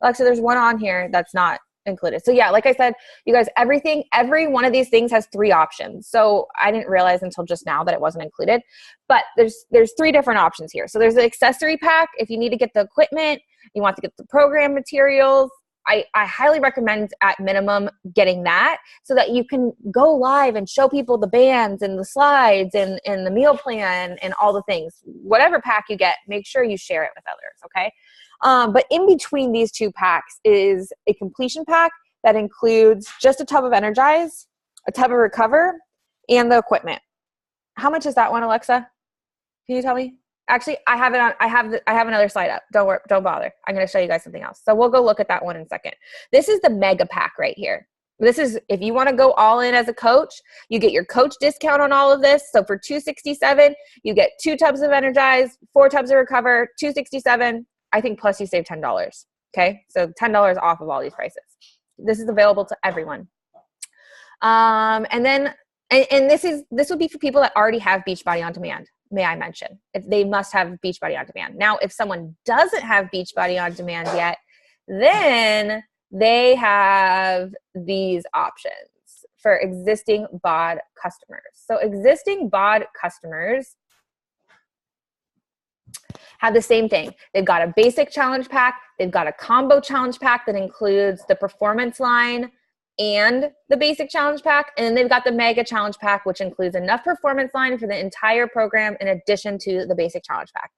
Alexa, there's one on here that's not included. So yeah, like I said, you guys, every one of these things has 3 options. So I didn't realize until just now that it wasn't included, but there's 3 different options here. So there's the accessory pack. If you need to get the equipment, you want to get the program materials, I highly recommend at minimum getting that so that you can go live and show people the bands and the slides and the meal plan and all the things. Whatever pack you get, make sure you share it with others, okay? But in between these 2 packs is a completion pack that includes just a tub of Energize, a tub of Recover, and the equipment. How much is that one, Alexa? Can you tell me? Actually, I have it on. I have another slide up. Don't worry, don't bother. I'm going to show you guys something else. So we'll go look at that one in a second. This is the Mega Pack right here. This is if you want to go all in as a coach, you get your coach discount on all of this. So for $267, you get 2 tubs of Energize, 4 tubs of Recover, $267. I think plus you save $10. Okay, so $10 off of all these prices. This is available to everyone. And this would be for people that already have Beachbody On Demand. May I mention, if they must have Beachbody On Demand. Now, if someone doesn't have Beachbody On Demand yet, then they have these options for existing BOD customers. So existing BOD customers have the same thing. They've got a basic challenge pack. They've got a combo challenge pack that includes the performance line and the basic challenge pack. And then they've got the Mega Challenge Pack, which includes enough performance line for the entire program in addition to the basic challenge pack.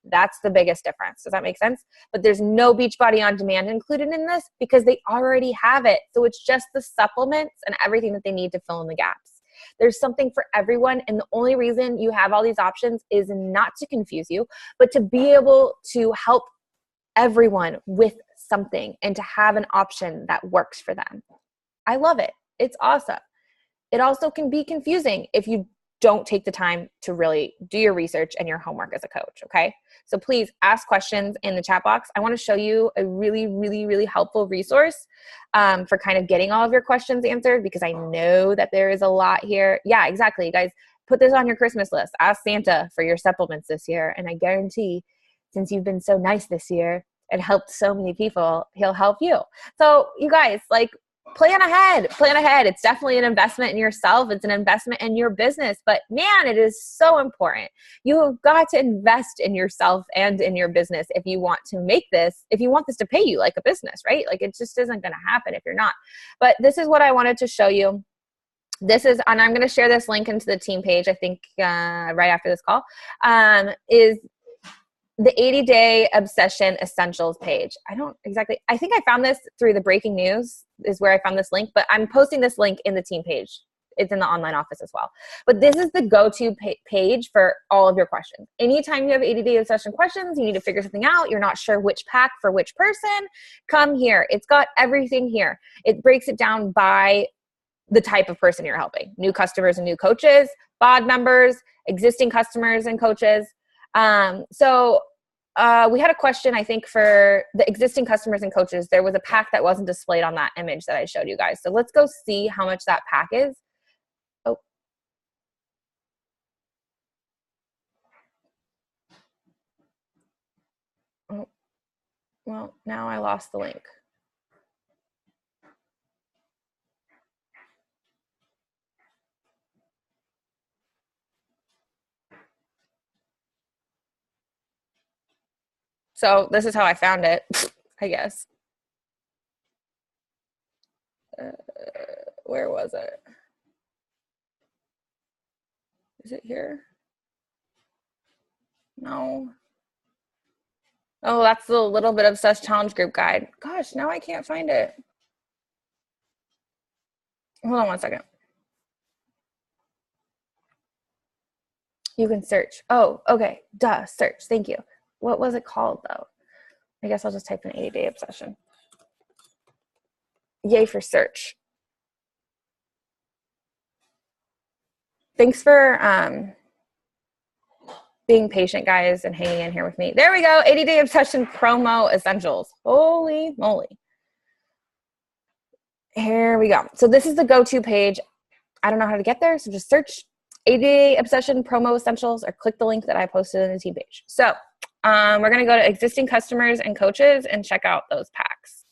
That's the biggest difference. Does that make sense? But there's no Beachbody On Demand included in this because they already have it. So it's just the supplements and everything that they need to fill in the gaps. There's something for everyone. And the only reason you have all these options is not to confuse you, but to be able to help everyone with something and to have an option that works for them. I love it. It's awesome. It also can be confusing if you don't take the time to really do your research and your homework as a coach, okay? So please ask questions in the chat box. I want to show you a really, really, really helpful resource for kind of getting all of your questions answered because I know that there is a lot here. Yeah, exactly. You guys, put this on your Christmas list. Ask Santa for your supplements this year. And I guarantee, since you've been so nice this year and helped so many people, he'll help you. So you guys, like, plan ahead. It's definitely an investment in yourself. It's an investment in your business, but man, it is so important. You have got to invest in yourself and in your business if you want this to pay you like a business, right? Like it just isn't going to happen if you're not. But this is what I wanted to show you. And I'm going to share this link into the team page, I think right after this call, is the 80-day obsession essentials page. I think I found this through the breaking news is where I found this link, but I'm posting this link in the team page. It's in the online office as well. But this is the go-to page for all of your questions. Anytime you have 80-day obsession questions, you need to figure something out, you're not sure which pack for which person, come here. It's got everything here. It breaks it down by the type of person you're helping. New customers and new coaches, BOD members, existing customers and coaches. So we had a question, I think, for the existing customers and coaches. There was a pack that wasn't displayed on that image that I showed you guys. So let's go see how much that pack is. Oh. Oh. Well, now I lost the link. So this is how I found it, I guess. Where was it? Is it here? No. Oh, that's the Little Bit Obsessed Challenge Group guide. Gosh, now I can't find it. Hold on one second. You can search. Oh, okay. Duh, search. Thank you. What was it called, though? I guess I'll just type in 80-day obsession. Yay for search. Thanks for being patient, guys, and hanging in here with me. There we go. 80-day obsession promo essentials. Holy moly. Here we go. So this is the go-to page. I don't know how to get there, so just search 80-day obsession promo essentials or click the link that I posted in the team page. So we're going to go to existing customers and coaches and check out those packs.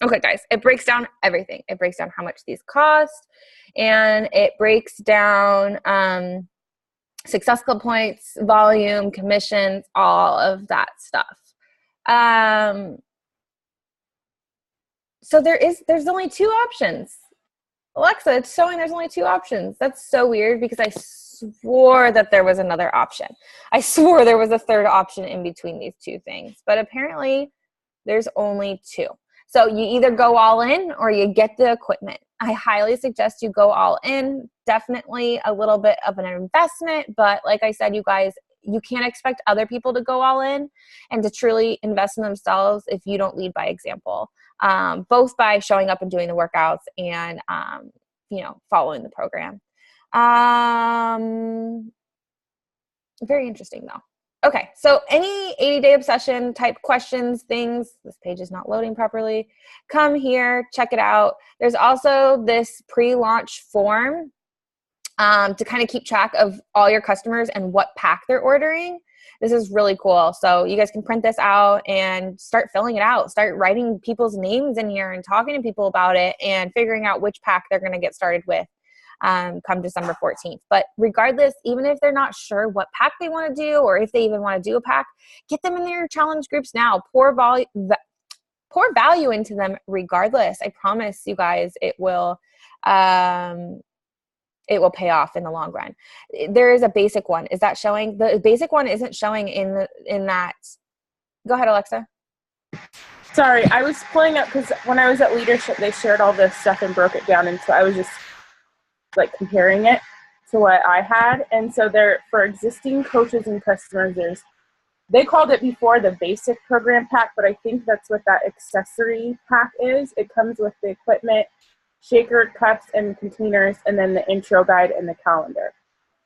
Okay, guys, it breaks down everything. It breaks down how much these cost, and it breaks down success club points, volume, commissions, all of that stuff. So there's only two options. Alexa, it's showing there's only two options. That's so weird because I swore that there was another option. I swore there was a third option in between these two things, but apparently there's only two. So you either go all in or you get the equipment. I highly suggest you go all in. Definitely a little bit of an investment, but like I said, you guys, you can't expect other people to go all in and to truly invest in themselves if you don't lead by example, both by showing up and doing the workouts and, following the program. Very interesting though. Okay, so any 80-day obsession type questions, things, this page is not loading properly, come here, check it out. There's also this pre-launch form to kind of keep track of all your customers and what pack they're ordering. This is really cool. So you guys can print this out and start filling it out. Start writing people's names in here and talking to people about it and figuring out which pack they're going to get started with come December 14th. But regardless, even if they're not sure what pack they want to do or if they even want to do a pack, get them in their challenge groups now. Pour value into them regardless. I promise you guys it will pay off in the long run. There is a basic one. Is that showing? The basic one isn't showing in that. Go ahead, Alexa. Sorry, I was pulling up because when I was at leadership, they shared all this stuff and broke it down. And so I was just comparing it to what I had. And so there, for existing coaches and customers, they called it before the basic program pack, but I think that's what that accessory pack is. It comes with the equipment, shaker, cups, and containers, and then the intro guide and the calendar.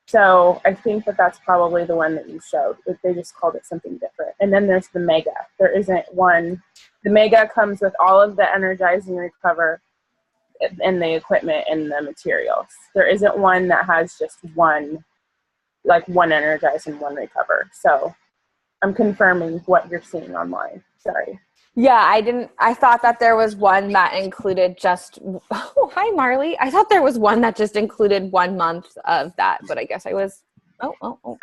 So I think that's probably the one that you showed. They just called it something different. And then there's the mega. There isn't one. The mega comes with all of the Energize and Recover and the equipment and the materials. There isn't one that has just one Energize and one Recover. So I'm confirming what you're seeing online. Sorry. Yeah, I thought that there was one that included just, oh, hi, Marley. I thought there was one that just included 1 month of that, but I guess I was, oh.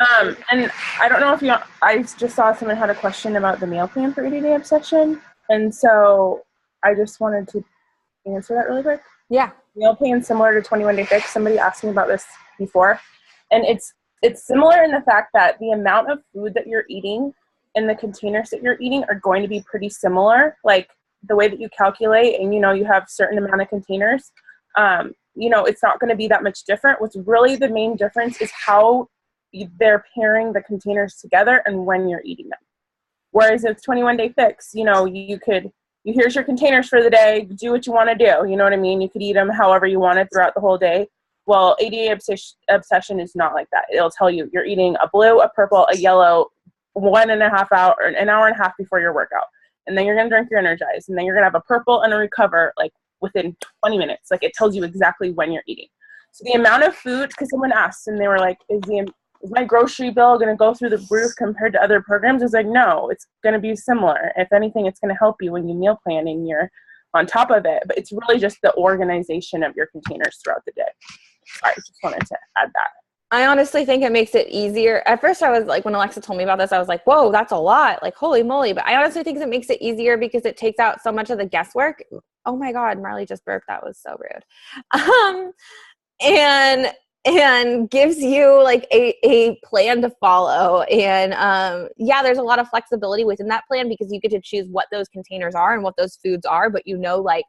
And I don't know if I just saw someone had a question about the meal plan for 80 Day Obsession. And so I just wanted to answer that really quick. Yeah. Meal plan similar to 21 Day Fix. Somebody asked me about this before. And it's similar in the fact that the amount of food that you're eating and the containers that you're eating are going to be pretty similar. Like the way that you calculate and, you have certain amount of containers, it's not going to be that much different. What's really the main difference is how they're pairing the containers together and when you're eating them. Whereas if 21 Day Fix, here's your containers for the day, do what you want to do. You know what I mean? You could eat them however you wanted throughout the whole day. Well, 80 Day Obsession is not like that. It'll tell you you're eating a blue, a purple, a yellow, 1.5 hour, or an hour and a half before your workout. And then you're going to drink your Energize. And then you're going to have a purple and a Recover like within 20 minutes. Like it tells you exactly when you're eating. So the amount of food, because someone asked and they were like, is my grocery bill going to go through the roof compared to other programs? I was like, no, it's going to be similar. If anything, it's going to help you when you meal plan and you're on top of it. But it's really just the organization of your containers throughout the day. Sorry, just wanted to add that. I honestly think it makes it easier. At first I was like, when Alexa told me about this, I was like, whoa, that's a lot. Like, holy moly. But I honestly think it makes it easier because it takes out so much of the guesswork. Oh my God, Marley just burped. That was so rude. And gives you like a plan to follow. And there's a lot of flexibility within that plan because you get to choose what those containers are and what those foods are, but like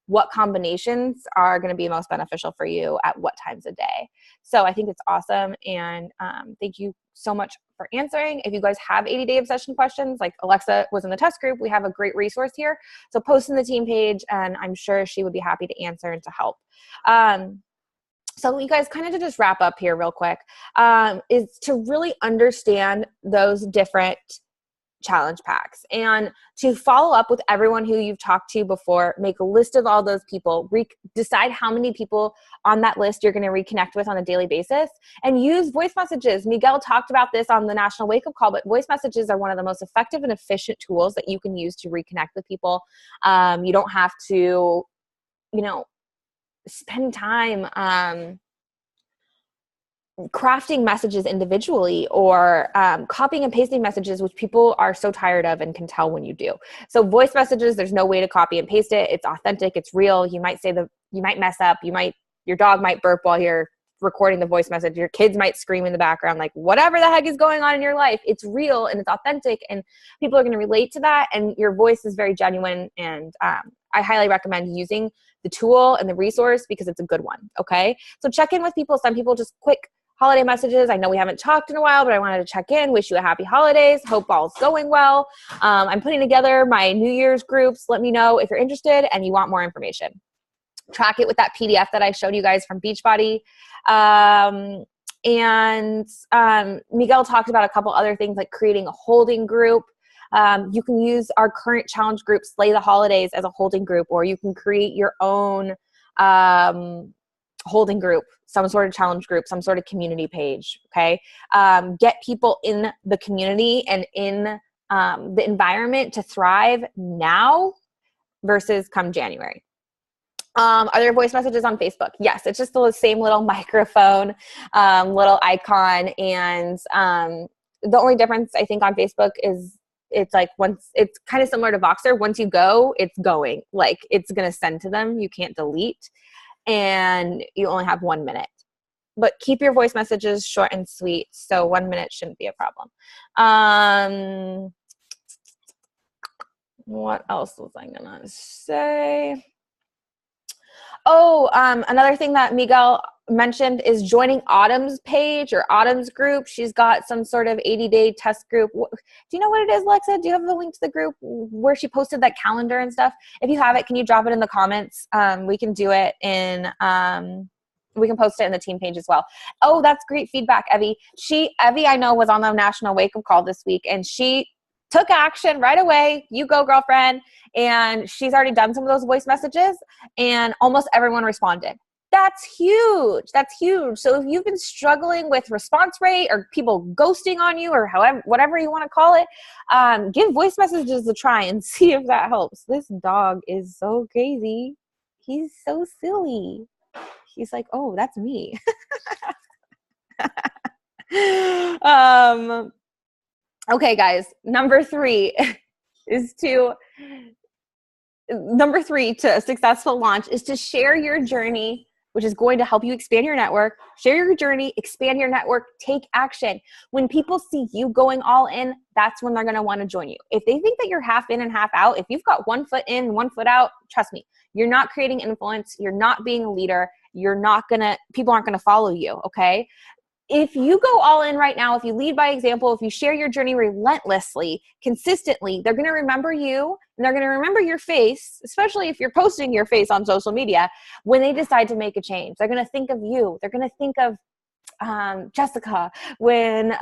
what combinations are going to be most beneficial for you at what times a day. So I think it's awesome. And thank you so much for answering. If you guys have 80 Day Obsession questions, like Alexa was in the test group, we have a great resource here. So post in the team page and I'm sure she would be happy to answer and to help. So you guys, kind of to just wrap up here real quick, is to really understand those different challenge packs and to follow up with everyone who you've talked to before, make a list of all those people, decide how many people on that list you're going to reconnect with on a daily basis, and use voice messages. Miguel talked about this on the National Wake Up Call, but voice messages are one of the most effective and efficient tools that you can use to reconnect with people. You don't have to, spend time crafting messages individually or copying and pasting messages, which people are so tired of and can tell when you do. So voice messages, there's no way to copy and paste it. It's authentic. It's real. You might mess up. Your dog might burp while you're recording the voice message. Your kids might scream in the background, like whatever the heck is going on in your life. It's real and it's authentic and people are going to relate to that. And your voice is very genuine. And I highly recommend using the tool and the resource because it's a good one. Okay. So check in with people. Some people just quick holiday messages. I know we haven't talked in a while, but I wanted to check in, wish you a happy holidays. Hope all's going well. I'm putting together my New Year's groups. Let me know if you're interested and you want more information. Track it with that PDF that I showed you guys from Beachbody. Miguel talked about a couple other things like creating a holding group. You can use our current challenge group, Slay the Holidays, as a holding group, or you can create your own holding group, some sort of challenge group, some sort of community page. Okay. Get people in the community and in the environment to thrive now versus come January. Are there voice messages on Facebook? Yes. It's just the same little microphone, little icon. And the only difference I think on Facebook is it's like it's kind of similar to Voxer. Once you go, it's going. Like it's going to send to them. You can't delete. And you only have 1 minute. But keep your voice messages short and sweet. So 1 minute shouldn't be a problem. What else was I going to say? Oh, another thing that Miguel mentioned is joining Autumn's page or Autumn's group. She's got some sort of 80-day test group. Do you know what it is, Alexa? Do you have the link to the group where she posted that calendar and stuff? If you have it, can you drop it in the comments? We can do it we can post it in the team page as well. Oh, that's great feedback, Evie. Evie, I know, was on the National Wake Up Call this week, and she took action right away. You go, girlfriend. And she's already done some of those voice messages, and almost everyone responded. That's huge. That's huge. So if you've been struggling with response rate or people ghosting on you or however, whatever you want to call it, give voice messages a try and see if that helps. This dog is so crazy. He's so silly. He's like, oh, that's me. Okay, guys, number three to a successful launch is to share your journey, which is going to help you expand your network. Share your journey, expand your network, take action. When people see you going all in, that's when they're going to want to join you. If they think that you're half in and half out, if you've got 1 foot in, 1 foot out, trust me, you're not creating influence. You're not being a leader. People aren't going to follow you. Okay. If you go all in right now, if you lead by example, if you share your journey relentlessly, consistently, they're going to remember you and they're going to remember your face, especially if you're posting your face on social media, when they decide to make a change. They're going to think of you. They're going to think of Jessica when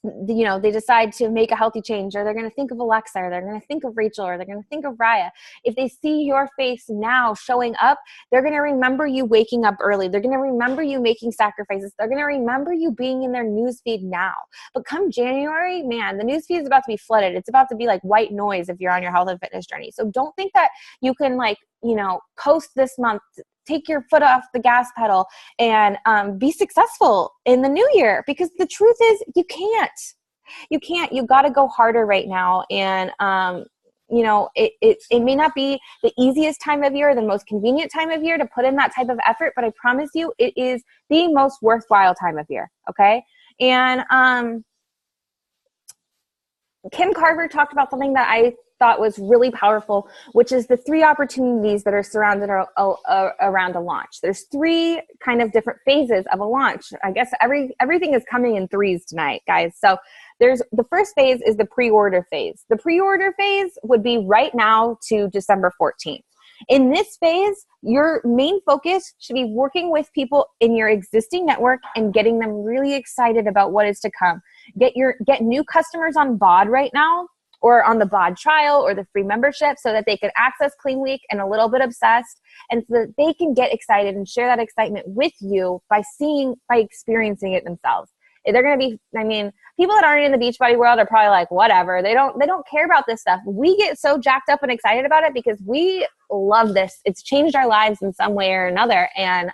they decide to make a healthy change, or they're going to think of Alexa, or they're going to think of Rachel, or they're going to think of Raya. If they see your face now showing up, they're going to remember you waking up early. They're going to remember you making sacrifices. They're going to remember you being in their newsfeed now. But come January, man, the newsfeed is about to be flooded. It's about to be like white noise if you're on your health and fitness journey. So don't think that you can post this month, take your foot off the gas pedal and be successful in the new year, because the truth is you can't. You got to go harder right now. And, it may not be the easiest time of year, or the most convenient time of year to put in that type of effort, but I promise you it is the most worthwhile time of year. Okay. And Kim Carver talked about something that I thought was really powerful, which is the 3 opportunities that are surrounded around a launch. There's 3 kind of different phases of a launch. I guess everything is coming in 3s tonight, guys. So the first phase is the pre-order phase. The pre-order phase would be right now to December 14th. In this phase, your main focus should be working with people in your existing network and getting them really excited about what is to come. Get new customers on BOD right now, or on the BOD trial or the free membership, so that they can access Clean Week and a little bit obsessed, and so that they can get excited and share that excitement with you by experiencing it themselves. They're going to be, people that aren't in the Beachbody world are probably like, whatever. They don't care about this stuff. We get so jacked up and excited about it because we love this. It's changed our lives in some way or another. And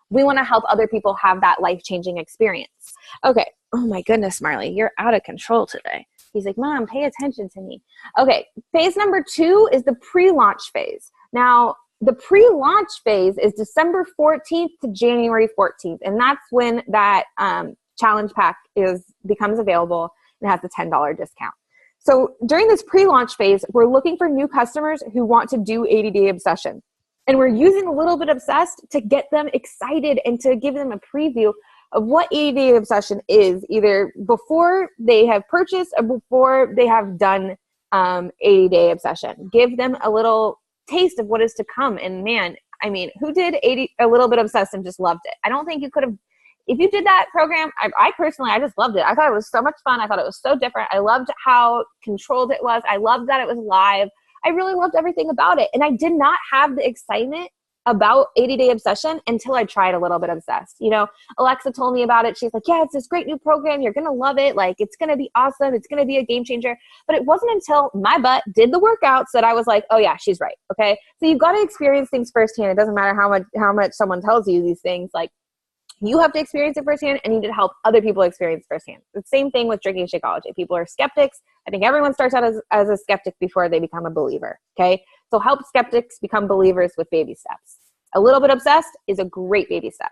we want to help other people have that life-changing experience. Okay. Oh my goodness, Marley, you're out of control today. He's like, Mom, pay attention to me. Okay, phase number 2 is the pre-launch phase. Now, the pre-launch phase is December 14th to January 14th, and that's when that challenge pack becomes available and has a $10 discount. So during this pre-launch phase, we're looking for new customers who want to do 80-Day Obsession. And we're using a little bit obsessed to get them excited and to give them a preview of what 80-Day Obsession is, either before they have purchased or before they have done 80-Day Obsession. Give them a little taste of what is to come. And man, who did a little bit obsessed and just loved it? I don't think you could have. If you did that program, I personally just loved it. I thought it was so much fun. I thought it was so different. I loved how controlled it was. I loved that it was live. I really loved everything about it. And I did not have the excitement about 80-Day Obsession until I tried a little bit obsessed. Alexa told me about it. She's like, yeah, it's this great new program. You're going to love it. Like, it's going to be awesome. It's going to be a game changer. But it wasn't until my butt did the workouts that I was like, oh yeah, she's right. Okay. So you've got to experience things firsthand. It doesn't matter how much someone tells you these things. Like, you have to experience it firsthand, and you need to help other people experience firsthand. The same thing with drinking Shakeology. People are skeptics. I think everyone starts out as a skeptic before they become a believer. Okay. So help skeptics become believers with baby steps. A little bit obsessed is a great baby step.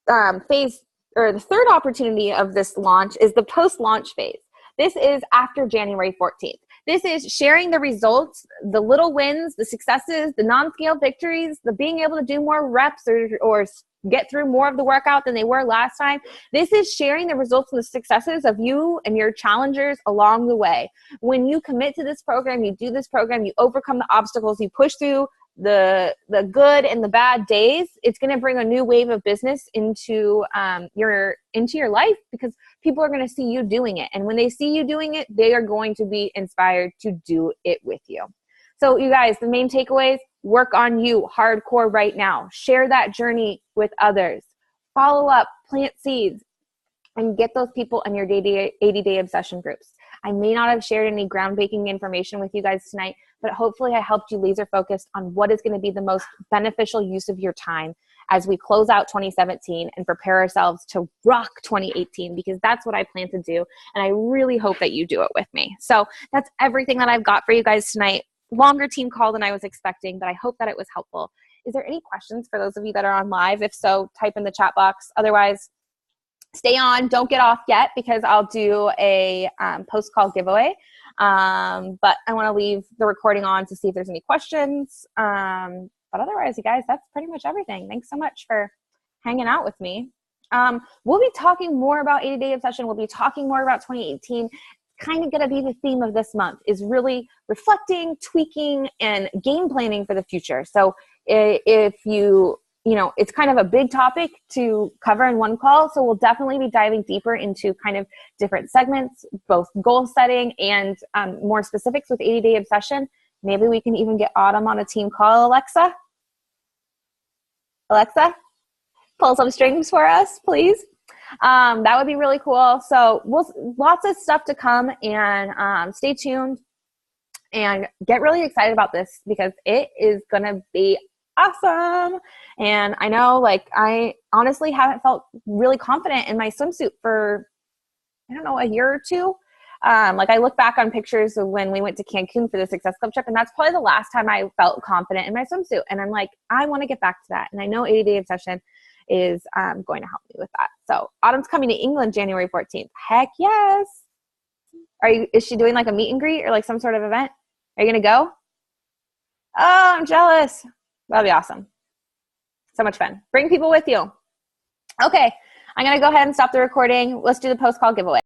The third opportunity of this launch is the post-launch phase. This is after January 14th. This is sharing the results, the little wins, the successes, the non-scale victories, the being able to do more reps or get through more of the workout than they were last time. This is sharing the results and the successes of you and your challengers along the way. When you commit to this program, you do this program, you overcome the obstacles, you push through the good and the bad days, it's going to bring a new wave of business into your life, because people are going to see you doing it. And when they see you doing it, they are going to be inspired to do it with you. So you guys, the main takeaways: work on you hardcore right now. Share that journey with others. Follow up, plant seeds, and get those people in your 80-day obsession groups. I may not have shared any groundbreaking information with you guys tonight, but hopefully I helped you laser focused on what is going to be the most beneficial use of your time as we close out 2017 and prepare ourselves to rock 2018, because that's what I plan to do. And I really hope that you do it with me. So that's everything that I've got for you guys tonight. Longer team call than I was expecting, but I hope that it was helpful. Is there any questions for those of you that are on live? If so, type in the chat box. Otherwise, stay on. Don't get off yet, because I'll do a post-call giveaway. But I want to leave the recording on to see if there's any questions. But otherwise, you guys, that's pretty much everything. Thanks so much for hanging out with me. We'll be talking more about 80-day obsession. We'll be talking more about 2018. Kind of going to be the theme of this month, is really reflecting, tweaking, and game planning for the future. So if it's kind of a big topic to cover in one call. So we'll definitely be diving deeper into kind of different segments, both goal setting and more specifics with 80-day obsession. Maybe we can even get Autumn on a team call. Alexa, pull some strings for us, please. That would be really cool. So lots of stuff to come, and stay tuned and get really excited about this, because it is going to be awesome. And I know, I honestly haven't felt really confident in my swimsuit for, a year or two. I look back on pictures of when we went to Cancun for the Success Club trip, and that's probably the last time I felt confident in my swimsuit. And I'm like, I want to get back to that. And I know 80-day obsession is going to help me with that. So Autumn's coming to England January 14th. Heck yes. Is she doing a meet and greet or some sort of event? Are you going to go? Oh, I'm jealous. That'll be awesome. So much fun. Bring people with you. Okay. I'm going to go ahead and stop the recording. Let's do the post-call giveaway.